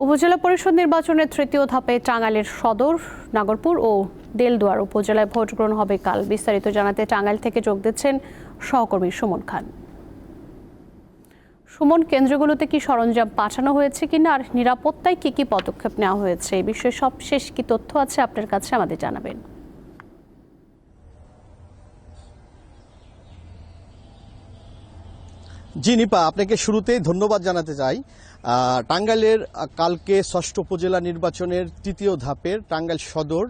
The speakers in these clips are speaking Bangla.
উপজেলা পরিষদ নির্বাচনের তৃতীয় ধাপে টাঙ্গাইলের সদর, নাগরপুর ও দেলদুয়ার উপজেলায় ভোট গ্রহণ হবে কাল। বিস্তারিত জানাতে টাঙ্গাইল থেকে যোগ দিচ্ছেন সহকর্মী সুমন খান। সুমন, কেন্দ্রগুলোতে কি সরঞ্জাম পাঠানো হয়েছে কিনা আর নিরাপত্তায় কি কি পদক্ষেপ নেওয়া হয়েছে এই বিষয়ে সবশেষ কি তথ্য আছে আপনার কাছে আমাদের জানাবেন। জি নিপা, আপনাকে শুরুতেই ধন্যবাদ জানাতে চাই। টাঙ্গাইলের কালকে ষষ্ঠ উপজেলা নির্বাচনের তৃতীয় ধাপের টাঙ্গাইল সদর,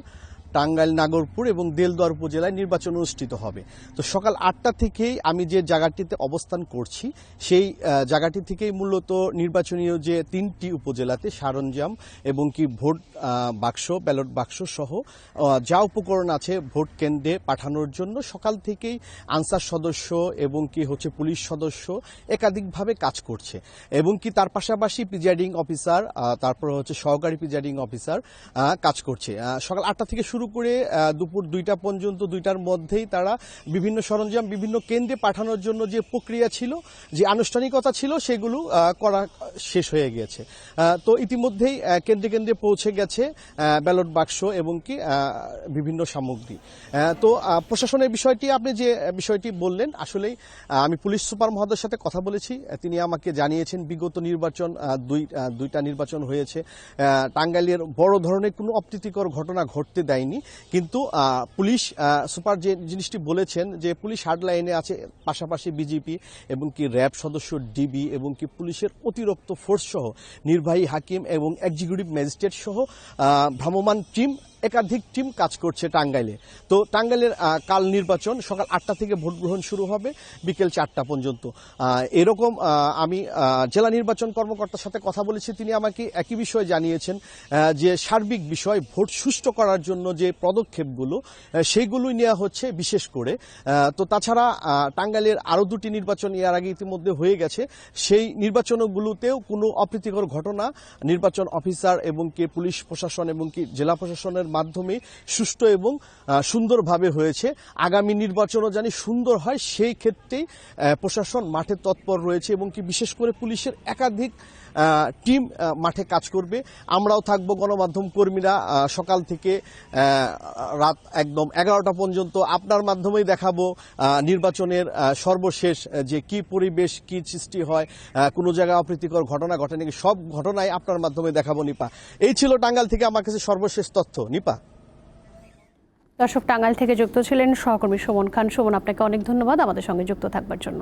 টাঙ্গাইল নাগরপুর এবং দেলদুয়ার উপজেলায় নির্বাচন অনুষ্ঠিত হবে। তো সকাল 8টা থেকেই আমি যে জায়গাটিতে অবস্থান করছি সেই জায়গাটি থেকেই মূলত নির্বাচনীয় যে 3টি উপজেলাতে সরঞ্জাম এবং কি ভোট বাক্স, ব্যালট বাক্স সহ যা উপকরণ আছে ভোট কেন্দ্রে পাঠানোর জন্য সকাল থেকেই আনসার সদস্য এবং কি পুলিশ সদস্য একাধিকভাবে কাজ করছে এবং কি তার পাশাপাশি প্রিজাইডিং অফিসার, তারপর সহকারী প্রিজাইডিং অফিসার কাজ করছে। সকাল 8টা থেকে শুরু করে দুপুর 2টা পর্যন্ত, 2টার মধ্যেই তারা বিভিন্ন সরঞ্জাম বিভিন্ন কেন্দ্রে পাঠানোর জন্য যে প্রক্রিয়া ছিল, যে আনুষ্ঠানিকতা ছিল, সেগুলো করা শেষ হয়ে গেছে। তো ইতিমধ্যেই কেন্দ্রে কেন্দ্রে পৌঁছে গেছে ব্যালট বাক্স এবং কি বিভিন্ন সামগ্রী। তো প্রশাসনের বিষয়টি, আপনি যে বিষয়টি বললেন, আসলেই আমি পুলিশ সুপার মহোদয়ের সাথে কথা বলেছি। তিনি আমাকে জানিয়েছেন বিগত নির্বাচন দুইটা নির্বাচন হয়েছে, টাঙ্গাইলের বড় ধরনের কোনো অপ্রীতিকর ঘটনা ঘটতে দেয়নি। কিন্তু পুলিশ সুপার যে জিনিসটি বলেছেন যে পুলিশ হার্ডলাইনে আছে, পাশাপাশি বিজিপি এবং কি র্যাব সদস্য, ডিবি এবং কি পুলিশের অতিরিক্ত ফোর্স সহ নির্বাহী হাকিম এবং এক্সিকিউটিভ ম্যাজিস্ট্রেট সহ ভ্রাম্যমাণ টিম, একাধিক টিম কাজ করছে টাঙ্গাইলে। তো টাঙ্গাইলের কাল নির্বাচন সকাল 8টা থেকে ভোট গ্রহণ শুরু হবে বিকেল 4টা পর্যন্ত। এরকম আমি জেলা নির্বাচন কর্মকর্তার সাথে কথা বলেছি, তিনি আমাকে একই বিষয় জানিয়েছেন যে সার্বিক বিষয় ভোট সুষ্ঠু করার জন্য যে পদক্ষেপগুলো সেইগুলোই নেওয়া হচ্ছে বিশেষ করে। তো তাছাড়া টাঙ্গাইলের আরও 2টি নির্বাচন এর আগে ইতিমধ্যে হয়ে গেছে, সেই নির্বাচনগুলোতেও কোনো অপ্রীতিকর ঘটনা নির্বাচন অফিসার এবং কি পুলিশ প্রশাসন এবং কি জেলা প্রশাসনের মাধ্যমে সুষ্ঠু এবং সুন্দরভাবে হয়েছে। আগামী নির্বাচনও জানি সুন্দর হয়, সেই ক্ষেত্রেই প্রশাসন মাঠে তৎপর রয়েছে এবং কি বিশেষ করে পুলিশের একাধিক টিম মাঠে কাজ করবে। আমরাও থাকবো, গণমাধ্যম কর্মীরা সকাল থেকে রাত একদম 11টা পর্যন্ত আপনার মাধ্যমেই দেখাবো নির্বাচনের সর্বশেষ যে কি পরিবেশ, কি সৃষ্টি হয়, কোনো জায়গায় অপ্রীতিকর ঘটনা ঘটে নাকি, সব ঘটনাই আপনার মাধ্যমে দেখাবো। নিপা, এই ছিল টাঙ্গাইল থেকে আমার কাছে সর্বশেষ তথ্য। নিপা। দর্শক, টাঙ্গাইল থেকে যুক্ত ছিলেন সহকর্মী সুমন খান। সুমন, আপনাকে অনেক ধন্যবাদ আমাদের সঙ্গে যুক্ত থাকবার জন্য।